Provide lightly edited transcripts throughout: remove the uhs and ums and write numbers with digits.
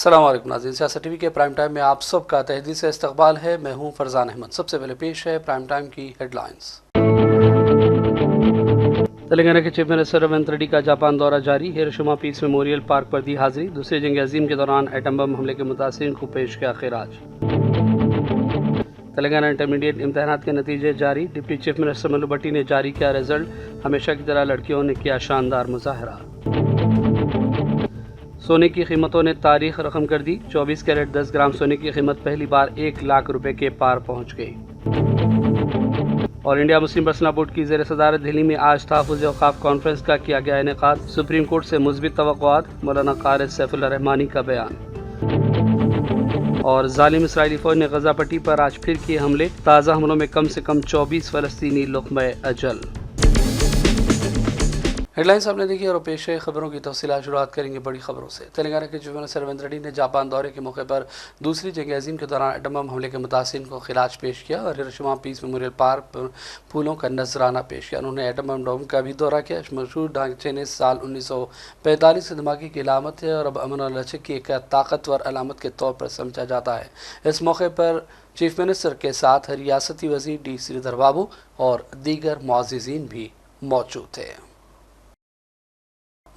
अस्सलाम वालेकुम नाज़रीन, सियासत टीवी के प्राइम टाइम में आप सबका तहे से इस्तकबाल है। मैं हूं फरजान अहमद। सबसे पहले पेश है प्राइम टाइम की हेडलाइंस। तेलंगाना के चीफ मिनिस्टर रेवंत रेड्डी का जापान दौरा जारी। हिरोशिमा पीस मेमोरियल पार्क पर दी हाजिरी। दूसरी जंग अजीम के दौरान एटम बम हमले के मुतासिरीन को पेश किया खिराज। तेलंगाना इंटरमीडिएट इम्तहानात के नतीजे जारी। डिप्टी चीफ मिनिस्टर मल्लू भट्टी ने जारी किया रिजल्ट। हमेशा की तरह लड़कियों ने किया शानदार मुजाहरा। सोने की कीमतों ने तारीख रकम कर दी। 24 कैरेट 10 ग्राम सोने की कीमत पहली बार 1 लाख रुपए के पार पहुंच गई। और इंडिया मुस्लिम पर्सनल बोर्ड की ज़ेर सदारत दिल्ली में आज तहफ़्फ़ुज़ औक़ाफ़ कॉन्फ्रेंस का किया गया इनेक़ाद। सुप्रीम कोर्ट से मुस्बित तवक्कुआत। मौलाना क़ारी सैफुल्लाह रहमानी का बयान। और ज़ालिम इसराइली फ़ौज ने गज़ा पट्टी पर आज फिर किए हमले। ताज़ा हमलों में कम से कम 24 फ़लस्तीनी लुक़्मे अजल। हेडलाइंस आपने देखी और पेश है खबरों की तफसीलात। शुरुआत करेंगे बड़ी खबरों से। तेलंगाना के चीफ मिनिस्टर रेवंत रेड्डी ने जापान दौरे के मौके पर दूसरी जंग अजीम के दौरान एटम बम हमले के मुतासिरीन को खिराज पेश किया और हिरोशिमा पीस मेमोरियल पार्क पर फूलों का नजराना पेश किया। उन्होंने एटम बम डोम का भी दौरा किया। इस मशहूर ढांचे ने साल 1945 से धमाके की अलामत है और अब अमन और लचक की एक ताकतवर अलामत के तौर पर समझा जाता है। इस मौके पर चीफ मिनिस्टर के साथ रियासती वज़ीर डी श्रीधर बाबू और दीगर मुअज़्ज़िज़ीन भी मौजूद थे।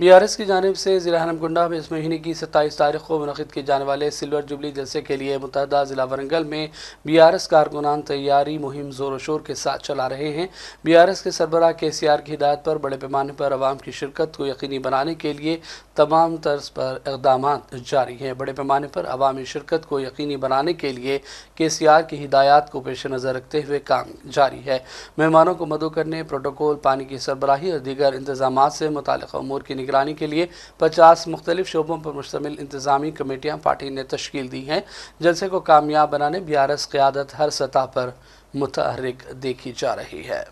BRS की जानिब से ज़िला हनमकुंडा में इस महीने की 27 तारीख को मुनक़िद किए जाने वाले सिल्वर जुबली जलसे के लिए मुतहदा ज़िला वरंगल में BRS कारकुनान तैयारी मुहिम ज़ोर व शोर के साथ चला रहे हैं। BRS के सरबराह KCR की हिदायत पर बड़े पैमाने पर आवाम की शिरकत को यकीनी बनाने के लिए तमाम तर्ज पर इक़दामात जारी हैं। बड़े पैमाने पर अवामी शिरकत को यकीनी बनाने के लिए KCR की हिदायत को पेश नज़र रखते हुए काम जारी है। मेहमानों को मदऊ करने, प्रोटोकॉल, पानी की सरबराही और दीगर इंतजामात से मुताल्लिक़ उमूर की निगरानी के लिए 50 मुख्तलिफ शोबों पर मुश्तमिल इंतजामी कमेटियाँ पार्टी ने तश्कील दी हैं। जलसे को कामयाब बनाने BRS क़यादत हर सतह पर मुतहर्रिक देखी जा रही है।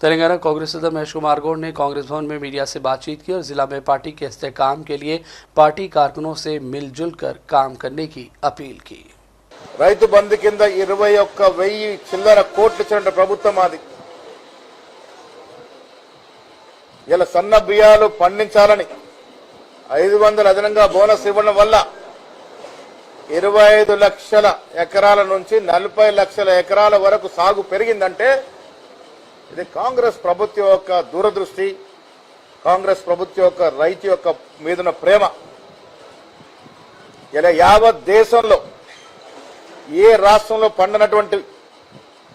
तेलंगाना कांग्रेस सदर महेश कुमार गौड़ ने कांग्रेस भवन में मीडिया से बातचीत की और ज़िला में पार्टी के इस्तेहकाम के लिए पार्टी कारकुनों से मिलजुल कर काम करने की अपील की। రైతు బంధు కింద 21,000 చిల్లర కోట్లు ఇచ్చిన ప్రభుత్వం అది. ఇలా సన్న బియ్యాలు పండించాలని 500 అదనంగా బోనస్ ఇవ్వడం వల్ల 25 లక్షల ఎకరాల నుంచి 40 లక్షల ఎకరాల వరకు సాగు పెరిగిందంటే ఇది కాంగ్రెస్ ప్రభుత్వం యొక్క దూరదృష్టి, కాంగ్రెస్ ప్రభుత్వం యొక్క రైతు యొక్క మీదున్న ప్రేమ. ఇలా యావత్ దేశంలో ఏ రాష్ట్రంలో పండినటువంటి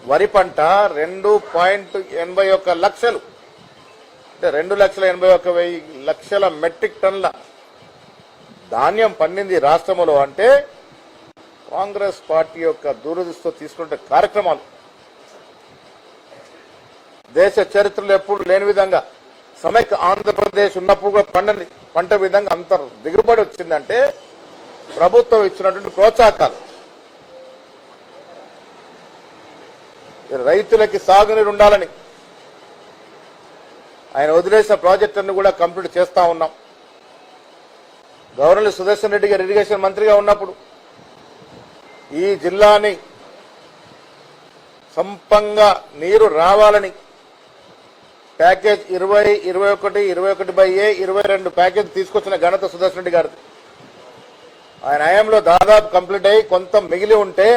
వరి పంట 2.81 లక్షలు అంటే 2,81,000 లక్షల మెట్రిక్ టన్నుల ధాన్యం పండింది రాష్ట్రంలో. అంటే కాంగ్రెస్ పార్టీ యొక్క దూరదృష్టితో తీసుకునే కార్యక్రమాలు దేశ చరిత్రలో ఎప్పుడు లేని విధంగా సమైక్య ఆంధ్రప్రదేశ్ ఉన్నప్పుడు కూడా పంట విధంగా అంత దిగుబడి వచ్చిందంటే ప్రభుత్వం ఇచ్చినటువంటి ప్రోత్సాహకాలు. రైతులకి సాగునీరు ఉండాలని ఆయన వదిలేసిన ప్రాజెక్టులను కూడా కంప్లీట్ చేస్తా ఉన్నాం. గవర్నర్ సుదర్శన్ రెడ్డి గారు ఇరిగేషన్ మంత్రిగా ఉన్నప్పుడు ఈ జిల్లాని సంపంగా నీరు రావాలని ప్యాకేజ్ 20, 21, 21/A, 22 ప్యాకేజ్ తీసుకొచ్చిన ఘనత సుదర్శన్ రెడ్డి గారిది. ఆయన హయాంలో దాదాపు కంప్లీట్ అయ్యి కొంత మిగిలి ఉంటే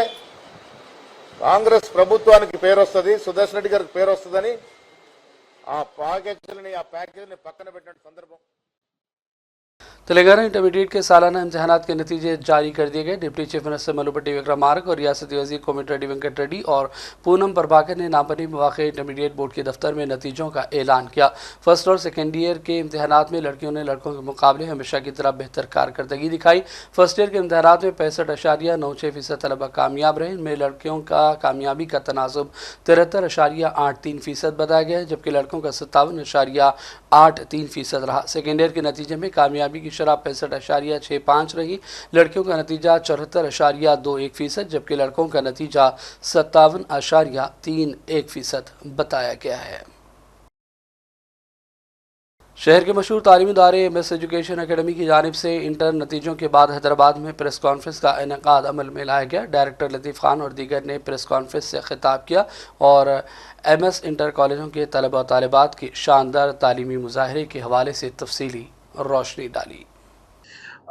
కాంగ్రెస్ ప్రభుత్వానికి పేరు వస్తుంది, సుదర్శన్ రెడ్డి గారికి పేరు వస్తుందని ఆ ప్యాకేజీని పక్కన పెట్టిన సందర్భం. तेलंगाना इंटरमीडिएट के सालाना इम्तहानात के नतीजे जारी कर दिए गए। डिप्टी चीफ मिनिस्टर मल्लू भट्टी विक्रमार्क और रियासती वज़ीर कोमटिरेड्डी वेंकट रेड्डी और पूनम प्रभाकर ने नामपल्ली में वाक़ इंटरमीडिएट बोर्ड के दफ्तर में नतीजों का ऐलान किया। फर्स्ट और सेकेंड ईयर के इम्तहानात में लड़कियों ने लड़कों के मुकाबले हमेशा की तरह बेहतर कारकर्दगी दिखाई। फर्स्ट ईयर के इम्तहानात में 65.96% तलबा कामयाब रहे। इनमें लड़कियों का कामयाबी का तनासुब 73.83% बताया गया है, जबकि लड़कों का 57.83% रहा। सेकेंड ईयर के नतीजे में कामयाबी की शरह 65.65 रही। लड़कियों का नतीजा 74.21%, जबकि लड़कों का नतीजा 57.31% बताया गया है। शहर के मशहूर तालीमी इदारे MS एजुकेशन अकेडमी की जानिब से इंटर नतीजों के बाद हैदराबाद में प्रेस कॉन्फ्रेंस का इनेकाद अमल में लाया गया। डायरेक्टर लतीफ़ खान और दीगर ने प्रेस कॉन्फ्रेंस से खिताब किया और MS इंटर कॉलेजों के तलबा और तालिबात के शानदार तालीमी मुजाहरे के हवाले से तफसीली रोशनी डाली।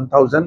1000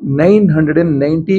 990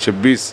26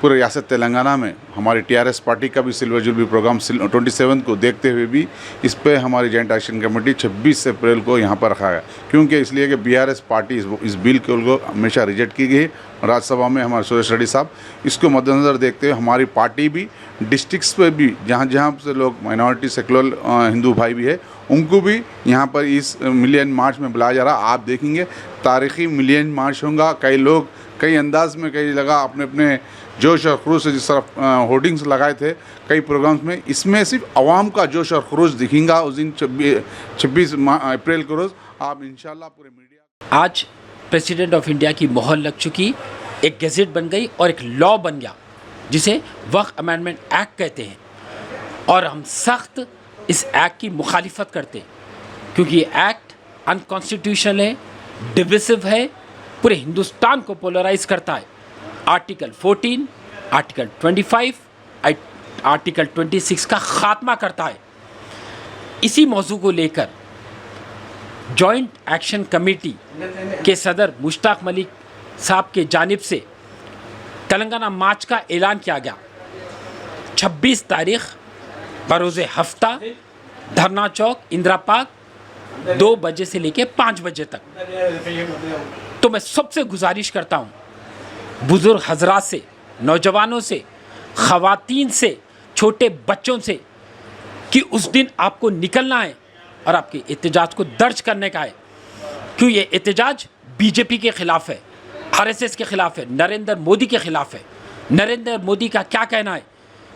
पूरे रियासत तेलंगाना में हमारी टीआरएस पार्टी का भी सिल्वर जुबली प्रोग्राम 27 को देखते हुए भी इस पे हमारी जॉइंट एक्शन कमेटी 26 अप्रैल को यहाँ पर रखा गया, क्योंकि इसलिए कि बीआरएस पार्टी इस बिल को हमेशा रिजेक्ट की गई राज्यसभा में हमारे सुरेश रेड्डी साहब। इसको मद्देनज़र देखते हुए हमारी पार्टी भी डिस्ट्रिक्ट्स पे भी जहाँ जहाँ से लोग माइनॉरिटी सेकुलर हिंदू भाई भी है उनको भी यहाँ पर इस मिलियन मार्च में बुलाया जा रहा। आप देखेंगे तारीख़ी मिलियन मार्च होगा। कई लोग कई अंदाज में कई जगह अपने अपने जोश और खरूज से जिस तरह होर्डिंग्स लगाए थे कई प्रोग्राम्स में, इसमें सिर्फ आवाम का जोश और खरूज दिखेगा उस दिन 26 अप्रैल को रोज़। आप इंशाल्लाह पूरे मीडिया आज प्रेसिडेंट ऑफ इंडिया की मोहर लग चुकी, एक गैजेट बन गई और एक लॉ बन गया जिसे वक्फ अमेंडमेंट एक्ट कहते हैं, और हम सख्त इस एक्ट की मुखालिफत करते हैं क्योंकि ये एक्ट अनकॉन्स्टिट्यूशनल है, डिविसिव है, पूरे हिंदुस्तान को पोलराइज करता है। आर्टिकल 14, आर्टिकल 25, आर्टिकल 26 का खात्मा करता है। इसी मौजू को लेकर जॉइंट एक्शन कमेटी के सदर मुश्ताक मलिक साहब के जानिब से तेलंगाना मार्च का ऐलान किया गया। 26 तारीख बरोज़ हफ्ता धरना चौक इंदिरा पार्क 2 बजे से लेकर 5 बजे तक। तो मैं सबसे गुजारिश करता हूँ बुज़ुर्ग हजरात से, नौजवानों से, ख़वातीन से, छोटे बच्चों से कि उस दिन आपको निकलना है और आपके एहतजाज को दर्ज करने का है, क्यों ये एहतजाज बीजेपी के ख़िलाफ़ है, आरएसएस के ख़िलाफ़ है, नरेंद्र मोदी के ख़िलाफ़ है। नरेंद्र मोदी का क्या कहना है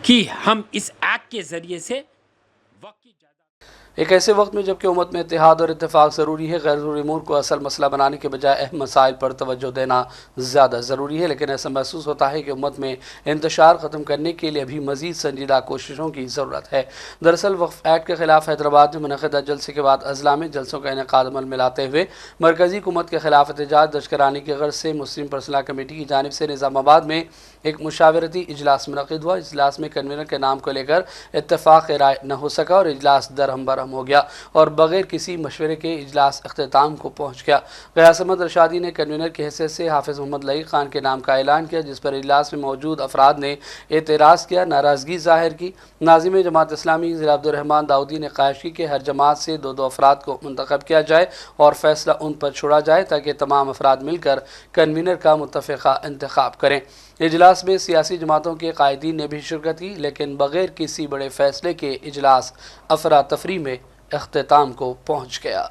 कि हम इस एक्ट के ज़रिए से वक्त की एक ऐसे वक्त में जबकि उम्मत में इत्तेहाद और इत्तेफाक ज़रूरी है, गैर ज़रूरी अमूर को असल मसला बनाने के बजाय अहम मसाइल पर तवज्जो देना ज़्यादा ज़रूरी है। लेकिन ऐसा महसूस होता है कि उम्मत में इंतशार ख़त्म करने के लिए अभी मज़ीद संजीदा कोशिशों की ज़रूरत है। दरअसल वक्फ एक्ट के ख़िलाफ़ हैदराबाद में मुनक़िदा जलसे के बाद अज़ला में जलसों का इनेक़ाद अमल में लाते हुए मरकज़ी हुकूमत के ख़िलाफ़ एहतजाज दर्ज कराने की गर्ज़ से मुस्लिम पर्सनल कमेटी की जानिब से निज़ामाबाद में एक मुशावरती इजलास मुनक़िद हुआ। इजलास में कन्वीनर के नाम को लेकर इत्तफ़ाक़ राय न हो सका और इजलास दरहम बरहम हो गया और बग़ैर किसी मशवरे के इजलास अख्तिताम को पहुँच गया। ग़यास अहमद रशादी ने कन्वीनर की हैसियत से हाफ़िज़ मोहम्मद लईक़ ख़ान के नाम का ऐलान किया, जिस पर इजलास में मौजूद अफराद ने एतराज़ किया, नाराज़गी ज़ाहिर की। नाज़िम जमात इस्लामी ज़िला अब्दुर्रहमान दाऊदी ने ख्वाहिश की कि हर जमात से 2-2 अफराद को मुंतखब किया जाए और फ़ैसला उन पर छोड़ा जाए ताकि तमाम अफराद मिलकर कन्वीनर का मुत्तफ़िक़ा इंतख़ाब करें। इजलास में सियासी जमातों के कायदीन ने भी शिरकत की, लेकिन बग़ैर किसी बड़े फ़ैसले के इजलास अफरा तफरी में अख्तिताम को पहुँच गया।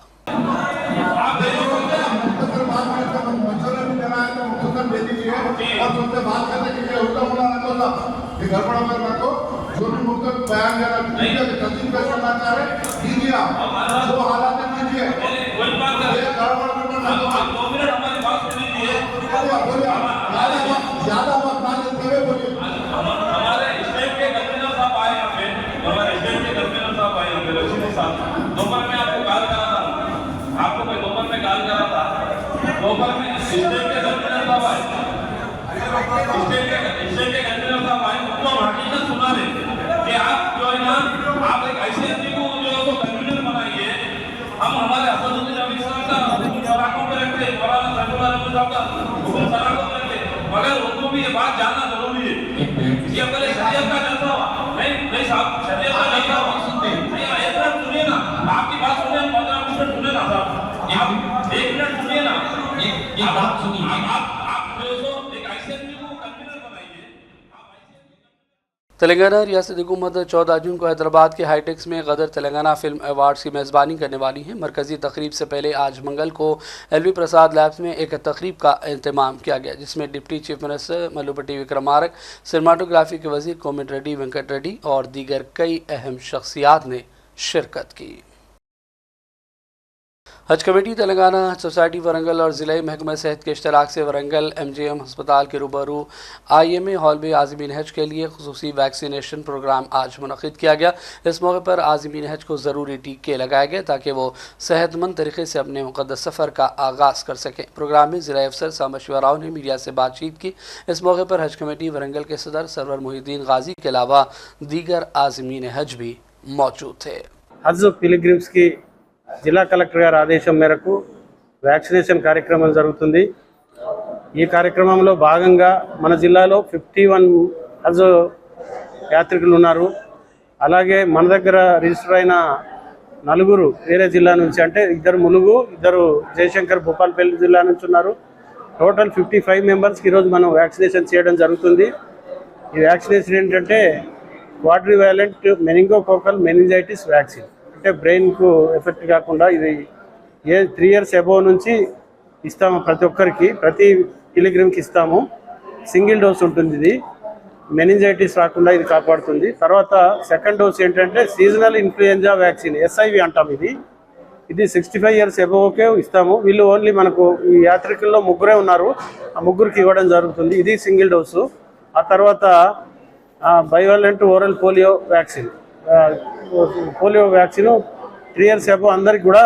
मगर उनको भी ये बात जानना जरूरी है कि अगर शरीयत का जलसा हुआ नहीं साहब, शरीयत का जलसा हुआ नहीं, एक मिनट सुनिए ना, आपकी बात सुनिए, 15 मिनट सुनिए ना साहब, आप 1 मिनट सुनिए ना, एक बात सुनिए, आप जो एक आईसीएमसी को कन्वीनर बनाइए। तेलंगाना रियासत हुकूमत 14 जून को हैदराबाद के हाईटेक्स में गदर तेलंगाना फिल्म अवार्ड्स की मेज़बानी करने वाली है। मरकज़ी तकरीब से पहले आज मंगल को एलवी प्रसाद लैब्स में एक तकरीब का इंतमाम किया गया, जिसमें डिप्टी चीफ मिनिस्टर मल्लुपट्टी विक्रमारक, सिनेमाटोग्राफी के वज़ीर कोमट रेड्डी वेंकट रेड्डी और दीगर कई अहम शख्सियात ने शिरकत की। हज कमेटी तेलंगाना हज सोसाइटी वरंगल और ज़िला महकमा सेहत के इश्तराक से वरंगल MGM अस्पताल के रूबरू IMA हॉल में आज़मीन हज के लिए खुसूसी वैक्सीनेशन प्रोग्राम आज मुनक़िद किया गया। इस मौके पर आज़मीन हज को ज़रूरी टीके लगाए गए ताकि वो सेहतमंद तरीके से अपने मुक़द्दस सफ़र का आगाज़ कर सकें। प्रोग्राम में ज़िला अफसर सामशवा राव ने मीडिया से बातचीत की। इस मौके पर हज कमेटी वरंगल के सदर सरवर मोहिद्दीन गाजी के अलावा दीगर आज़मीन हज भी मौजूद थे। हज पिलग्रिम्स की జిల్లా కలెక్టర్ గారి ఆదేశం మేరకు వ్యాక్సినేషన్ కార్యక్రమం జరుగుతుంది। ఈ కార్యక్రమంలో భాగంగా మన జిల్లాలో 51 హజ్ యాత్రికులు ఉన్నారు. అలాగే మన దగ్గర రిజిస్టర్ అయిన 4 వేరే జిల్లా నుంచి, అంటే 2 ములుగు, 2 జయశంకర్ భూపాల్పల్లి జిల్లా నుంచి ఉన్నారు. టోటల్ 55 మెంబర్స్కి ఈరోజు మనం వ్యాక్సినేషన్ చేయడం జరుగుతుంది. ఈ వ్యాక్సినేషన్ ఏంటంటే క్వాడ్రివాలెంట్ మెనింగోకోకల్ మెనింజైటిస్ వ్యాక్సిన్, అంటే బ్రెయిన్కు ఎఫెక్ట్ కాకుండా ఇది 3 years అబోవ్ నుంచి ఇస్తాము. ప్రతి ఒక్కరికి, ప్రతి పిలిగ్రిమ్కి ఇస్తాము. సింగిల్ డోస్ ఉంటుంది. ఇది మెనింజైటిస్ రాకుండా ఇది కాపాడుతుంది. తర్వాత సెకండ్ డోస్ ఏంటంటే సీజనల్ ఇన్ఫ్లుయెంజా వ్యాక్సిన్, SIV అంటాం. ఇది 65 years అబోవ్కే ఇస్తాము. వీళ్ళు ఓన్లీ మనకు ఈ యాత్రికుల్లో 3 ఉన్నారు, ఆ 3కి ఇవ్వడం జరుగుతుంది. ఇది సింగిల్ డోసు. ఆ తర్వాత bivalent oral polio vaccine, polio vaccine 3 years above అందరికి కూడా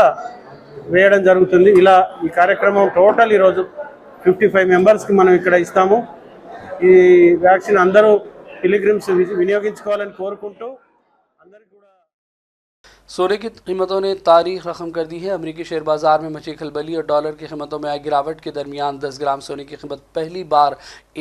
వేయడం జరుగుతుంది. ఇలా ఈ కార్యక్రమం టోటల్ ఈరోజు 55 మెంబర్స్కి మనం ఇక్కడ ఇస్తాము. ఈ వ్యాక్సిన్ అందరూ పిలిగ్రిమ్స్ వినియోగించుకోవాలని కోరుకుంటూ అందరికీ కూడా. सोने की कीमतों ने तारीख रकम कर दी है। अमरीकी शेयर बाजार में मची खलबली और डॉलर की कीमतों में आई गिरावट के दरमियान 10 ग्राम सोने की कीमत पहली बार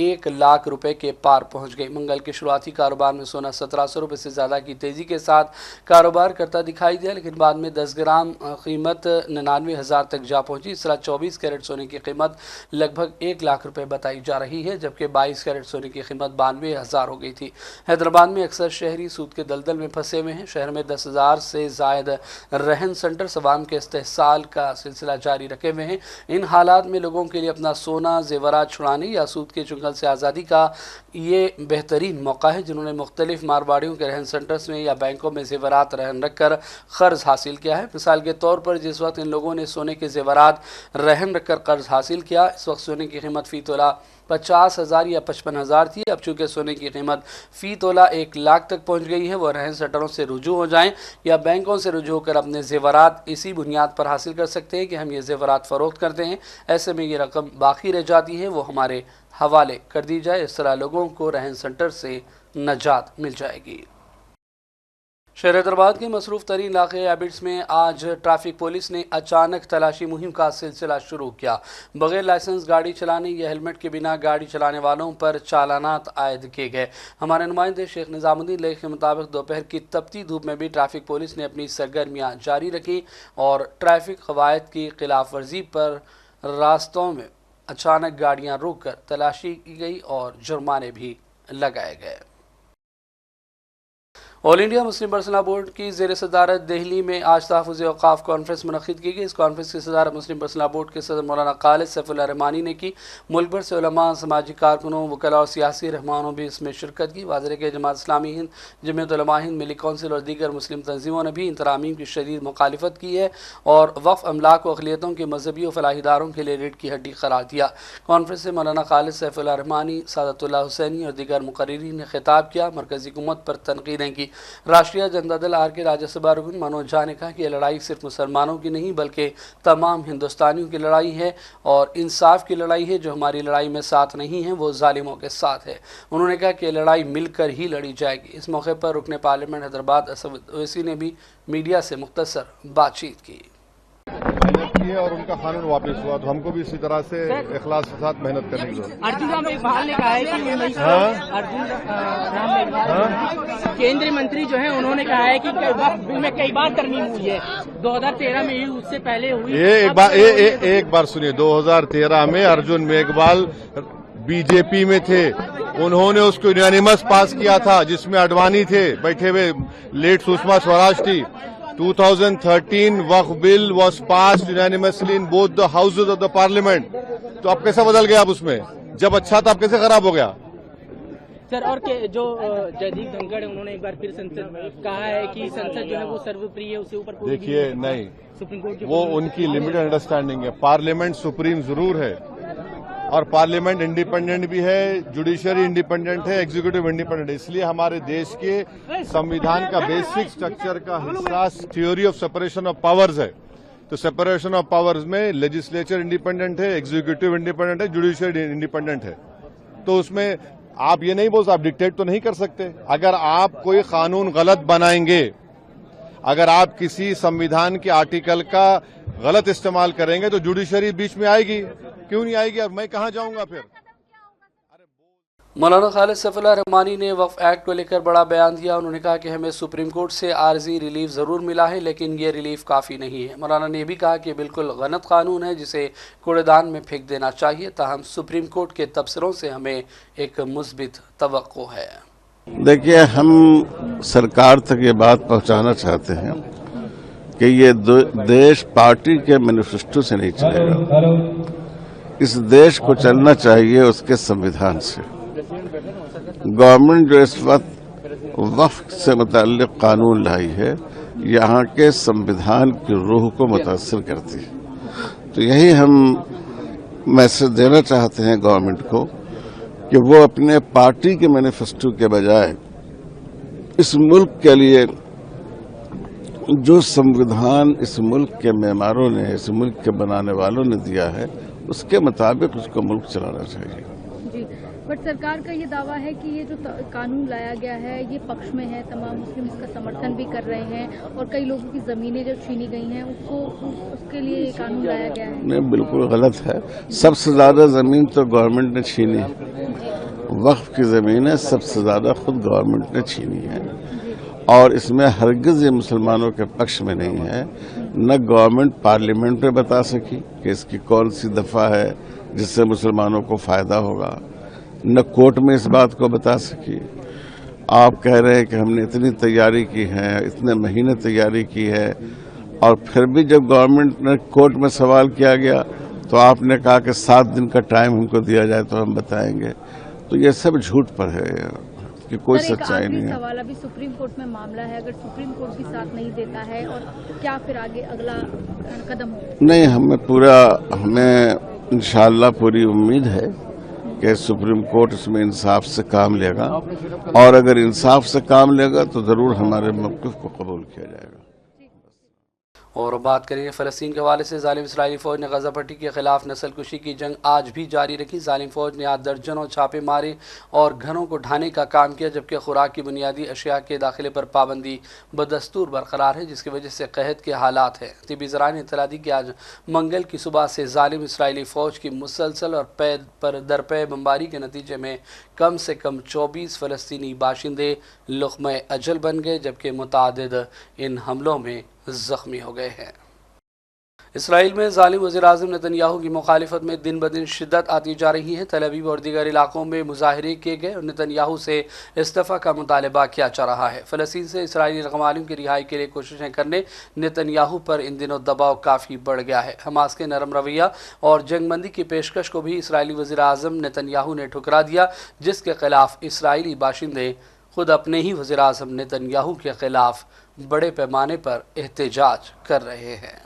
1 लाख रुपए के पार पहुंच गई। मंगल के शुरुआती कारोबार में सोना 1700 रुपये से ज़्यादा की तेज़ी के साथ कारोबार करता दिखाई दिया, लेकिन बाद में 10 ग्राम कीमत 99,000 तक जा पहुंची। इस तरह 24 कैरेट सोने की कीमत लगभग 1 लाख रुपये बताई जा रही है, जबकि 22 कैरेट सोने की कीमत 92,000 हो गई थी। हैदराबाद में अक्सर शहरी सूद के दलदल में फंसे हुए हैं। शहर में 10,000 से जायद रहन सेंटर सवाम के इस्तेहसाल का सिलसिला जारी रखे हुए हैं। इन हालात में लोगों के लिए अपना सोना जेवरात छुड़ाने या सूद के चुंगल से आज़ादी का ये बेहतरीन मौका है। जिन्होंने मुख्तलिफ मारवाड़ियों के रहन सेंटर्स में या बैंकों में जेवरात रहन रख कर कर्ज हासिल किया है। मिसाल के तौर पर जिस वक्त इन लोगों ने सोने के जेवरात रहन रख कर कर्ज हासिल किया, इस वक्त सोने की कीमत फ़ी तोला 50,000 या 55,000 थी। अब चूँकि सोने की कीमत फ़ी तोला 1 लाख तक पहुँच गई है, वो रहन सेंटरों से रुजू हो जाएं या बैंकों से रुजू होकर अपने जेवरात इसी बुनियाद पर हासिल कर सकते हैं कि हम ये जेवरात फ़रोख्त करते हैं, ऐसे में ये रकम बाकी रह जाती है, वो हमारे हवाले कर दी जाए। इस तरह लोगों को रहन सेंटर से नजात मिल जाएगी। शहर हैदराबाद के मसरूफ़ तरीन इलाके एबिट्स में आज ट्रैफिक पुलिस ने अचानक तलाशी मुहिम का सिलसिला शुरू किया। बगैर लाइसेंस गाड़ी चलाने या हेलमेट के बिना गाड़ी चलाने वालों पर चालानात आयद किए गए। हमारे नुमाइंदे शेख निज़ामुद्दीन लेख के मुताबिक दोपहर की तपती धूप में भी ट्रैफिक पुलिस ने अपनी सरगर्मियाँ जारी रखी और ट्रैफिक क़वायद की खिलाफ वर्जी पर रास्तों में अचानक गाड़ियाँ रोक कर तलाशी की गई और जुर्माने भी लगाए गए। All India Muslim personal board की ज़ेर सदारत दिल्ली में आज तहफ़्फ़ुज़ औक़ाफ़ कॉन्फ्रेंस मुनक़्क़िद की गई। इस कॉन्फ्रेंस की सदारत मुस्लिम पर्सनल बोर्ड के सदर मौलाना खालिद सैफुल्लाह रहमानी ने की। मुल्क भर से उलमा, समाजी कारकुनों, वकला और सियासी रहमानों भी इसमें शिरकत की। वाज़ेह के जमात इस्लामी हिंद, जमीयत उलमा हिंद, मिली कौंसिल और दीगर मुस्लिम तंजीमों ने भी इन तरामीम की शदीद मुखालिफत की है और वक्फ़ अमलाक व अक़लियतों के मजहबी और फलाही इदारों के लिए रीढ़ की हड्डी करार दिया। कॉन्फ्रेंस से मौलाना खालिद सैफुल्लाह रहमानी, सादतुल्लाह हुसैनी और दीगर मुक़र्रिरीन ने खिताब किया, मरकज़ी हुकूमत पर तनक़ीदें की। राष्ट्रीय जनता दल आर के राज्यसभा रुकन मनोज झा ने कहा कि यह लड़ाई सिर्फ मुसलमानों की नहीं बल्कि तमाम हिंदुस्तानियों की लड़ाई है और इंसाफ की लड़ाई है। जो हमारी लड़ाई में साथ नहीं है वो जालिमों के साथ है। उन्होंने कहा कि यह लड़ाई मिलकर ही लड़ी जाएगी। इस मौके पर रुकन पार्लियामेंट हैदराबाद असद ओवैसी ने भी मीडिया से मुख्तसर बातचीत की और उनका कानून वापस हुआ, तो हमको भी इसी तरह से इखलास के साथ मेहनत करने की जरूरत है। अर्जुन राम मेघवाल ने कहा है कि अर्जुन राम मेघवाल केंद्रीय मंत्री जो है उन्होंने कहा है कि वक्फ बिल में कई बार तरमीम हुई है, 2013 में ही, उससे पहले हुई। एक बार सुनिए, 2013 में अर्जुन मेघवाल बीजेपी में थे, उन्होंने उसको यूनानिमस पास किया था जिसमें अडवाणी थे बैठे हुए, लेट सुषमा स्वराज थी। 2013 Waqf bill was passed unanimously in both the houses of the parliament. तो अब कैसा बदल गया? अब उसमें जब अच्छा था अब कैसे खराब हो गया? सर, और जो जयदीप धनखड़ है उन्होंने एक बार फिर संसद कहा है कि संसद जो है वो सर्वप्रिय है, उससे ऊपर देखिए नहीं, सुप्रीम कोर्ट वो उनकी लिमिटेड अंडरस्टैंडिंग है। पार्लियामेंट सुप्रीम जरूर है और पार्लियामेंट इंडिपेंडेंट भी है, जुडिशरी इंडिपेंडेंट है, एग्जीक्यूटिव इंडिपेंडेंट है। इसलिए हमारे देश के संविधान का बेसिक स्ट्रक्चर का हिस्सा theory of separation of powers है। तो सेपरेशन ऑफ पावर्स में लेजिस्लेचर इंडिपेंडेंट है, एग्जीक्यूटिव इंडिपेंडेंट है, जुडिशरी इंडिपेंडेंट है। तो उसमें आप ये नहीं बोल सकते, आप डिक्टेट तो नहीं कर सकते। अगर आप कोई कानून गलत बनाएंगे, अगर आप किसी संविधान के आर्टिकल का गलत इस्तेमाल करेंगे तो जुडिशरी बीच में आएगी। क्यों नहीं आएगी? अब मैं कहाँ जाऊंगा फिर? मौलाना खालिद सैफुल्लाह रहमानी ने वक्फ एक्ट को लेकर बड़ा बयान दिया। उन्होंने कहा कि हमें सुप्रीम कोर्ट से आर्जी रिलीफ ज़रूर मिला है, लेकिन ये रिलीफ काफ़ी नहीं है। मौलाना ने भी कहा कि बिल्कुल गलत कानून है, जिसे कूड़ेदान में फेंक देना चाहिए। ताहम सुप्रीम कोर्ट के तबसरों से हमें एक मुस्बित तवक्को है। देखिए, हम सरकार तक ये बात पहुंचाना चाहते हैं कि ये देश पार्टी के मैनिफेस्टो से नहीं चलेगा। इस देश को चलना चाहिए उसके संविधान से। गवर्नमेंट जो इस वक्त वक्फ से मुताल्लिक कानून लाई है, यहाँ के संविधान की रूह को मुतासर करती है। तो यही हम मैसेज देना चाहते हैं गवर्नमेंट को कि वो अपने पार्टी के मैनिफेस्टो के बजाय इस मुल्क के लिए जो संविधान इस मुल्क के मेमारों ने, इस मुल्क के बनाने वालों ने दिया है, उसके मुताबिक उसको मुल्क चलाना चाहिए। बट सरकार का ये दावा है कि ये जो कानून लाया गया है ये पक्ष में है, तमाम मुस्लिम इसका समर्थन भी कर रहे हैं और कई लोगों की ज़मीनें जो छीनी गई हैं उसके लिए ये कानून लाया गया है। नहीं, बिल्कुल गलत है। सबसे ज़्यादा ज़मीन तो गवर्नमेंट ने छीनी है। वक्फ की ज़मीनें सबसे ज़्यादा खुद गवर्नमेंट ने छीनी है और इसमें हरगिज़ ये मुसलमानों के पक्ष में नहीं है। न गवर्नमेंट पार्लियामेंट में बता सकी कि इसकी कौन सी दफ़ा है जिससे मुसलमानों को फ़ायदा होगा, न कोर्ट में इस बात को बता सकी। आप कह रहे हैं कि हमने इतनी तैयारी की है, इतने महीने तैयारी की है, और फिर भी जब गवर्नमेंट ने कोर्ट में सवाल किया गया तो आपने कहा कि 7 दिन का टाइम हमको दिया जाए तो हम बताएंगे। तो ये सब झूठ पर है कि कोई सच्चाई नहीं है। सवाल, अभी सुप्रीम कोर्ट में मामला है, अगर सुप्रीम कोर्ट भी साथ नहीं देता है और क्या फिर आगे अगला कदम होगा? नहीं, हमें इंशाअल्लाह पूरी उम्मीद है कि सुप्रीम कोर्ट इसमें इंसाफ से काम लेगा, और अगर इंसाफ से काम लेगा तो ज़रूर हमारे मौक़िफ़ को कबूल किया जाएगा। और बात करेंगे फ़लस्तीन के हवाले से। ज़ालिम इसराइली फ़ौज ने गज़ा पट्टी के ख़िलाफ़ नस्लकुशी की जंग आज भी जारी रखी। ज़ालिम फ़ौज ने आज दर्जनों छापे मारे और घरों को ढाने का काम किया, जबकि खुराक की बुनियादी अशिया के दाखिले पर पाबंदी बदस्तूर बरकरार है, जिसकी वजह से कहत के हालात हैं। तिबी ज़राए ने इत्तला दी कि आज मंगल की सुबह से ज़ालिम इसराइली फ़ौज की मुसलसल और पै पर दरपे बमबारी के नतीजे में कम से कम 24 फ़लस्तीनी बाशिंदे लुक़्मे अजल बन गए, जबकि मुतादिद इन हमलों में ज़ख्मी हो गए हैं। इसराइल में ज़ालिम वज़ीर-ए-आज़म नेतन्याहू की मुखालिफत में दिन ब दिन शिद्दत आती जा रही है। तल अवीव और दीगर इलाकों में मुजाहरे किए गए और नेतन्याहू से इस्तीफ़ा का मुतालबा किया जा रहा है। फ़लस्तीन से इसराइली रकमालियों की रिहाई के लिए कोशिशें करने नेतन्याहू पर इन दिनों दबाव काफ़ी बढ़ गया है। हमास के नरम रवैया और जंगबंदी की पेशकश को भी इसराइली वज़ीर-ए-आज़म नेतन्याहू ने ठुकरा दिया, जिसके खिलाफ इसराइली बाशिंदे खुद अपने ही वज़ीर-ए-आज़म नेतन्याहू के खिलाफ बड़े पैमाने पर एहतजाज कर रहे हैं।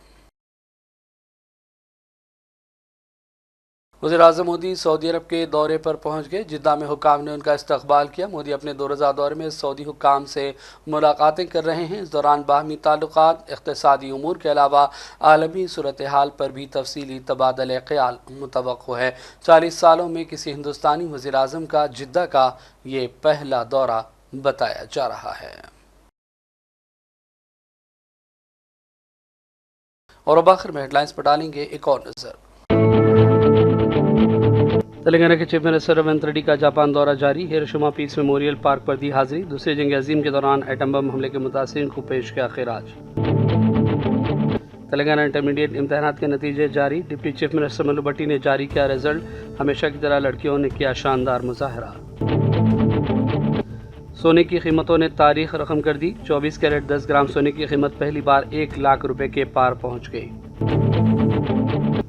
वज़ीर-ए-आज़म मोदी सऊदी अरब के दौरे पर पहुंच गए। जिद्दा में हुक्काम ने उनका इस्तकबाल किया। मोदी अपने 2 रोज़ा दौरे में सऊदी हुक्काम से मुलाकातें कर रहे हैं। इस दौरान बाहमी ताल्लुकात, इक़्तिसादी उमूर के अलावा आलमी सूरत हाल पर भी तफसीली तबादले ख़याल मुतवक्को है। 40 सालों में किसी हिंदुस्तानी वज़ीर-ए-आज़म का जिद्दा का ये पहला दौरा बताया जा रहा है। और अब आखिर में हेडलाइंस पर डालेंगे एक और नज़र। तेलंगाना के चीफ मिनिस्टर रेवंत रेड्डी का जापान दौरा जारी। हिरोशिमा पीस मेमोरियल पार्क पर दी हाजिरी। दूसरी जंग अजीम के दौरान एटम बम हमले के मुतासिरीन को पेश किया खिराज। तेलंगाना इंटरमीडिएट इम्तहानात के नतीजे जारी। डिप्टी चीफ मिनिस्टर मल्लू भट्टी ने जारी किया रिजल्ट। हमेशा की तरह लड़कियों ने किया शानदार मुजाहरा। सोने की कीमतों ने तारीख रकम कर दी। 24 कैरेट 10 ग्राम सोने की कीमत पहली बार 1 लाख रुपए के पार पहुंच गई।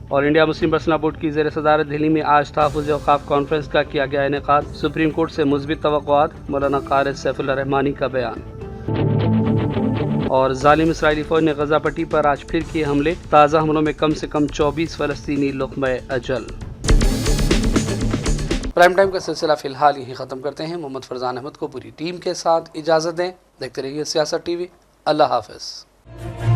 और इंडिया मुस्लिम पर्सनल बोर्ड की ज़ेर सदारत दिल्ली में आज तहफ़्फ़ुज़ औक़ाफ़ कॉन्फ्रेंस का किया गया इनेक़ाद। सुप्रीम कोर्ट से मुस्बित तवक्कुआत, मौलाना खालिद सैफुल्लाह रहमानी का बयान। और ज़ालिम इसराइली फ़ौज ने गज़ा पट्टी पर आज फिर किए हमले। ताज़ा हमलों में कम से कम 24 फ़लस्तीनी लुक़्मे अजल। प्राइम टाइम का सिलसिला फ़िलहाल यहीं ख़त्म करते हैं। मोहम्मद फरजान अहमद को पूरी टीम के साथ इजाज़त दें। देखते रहिए सियासत टीवी। अल्लाह हाफ़िज़।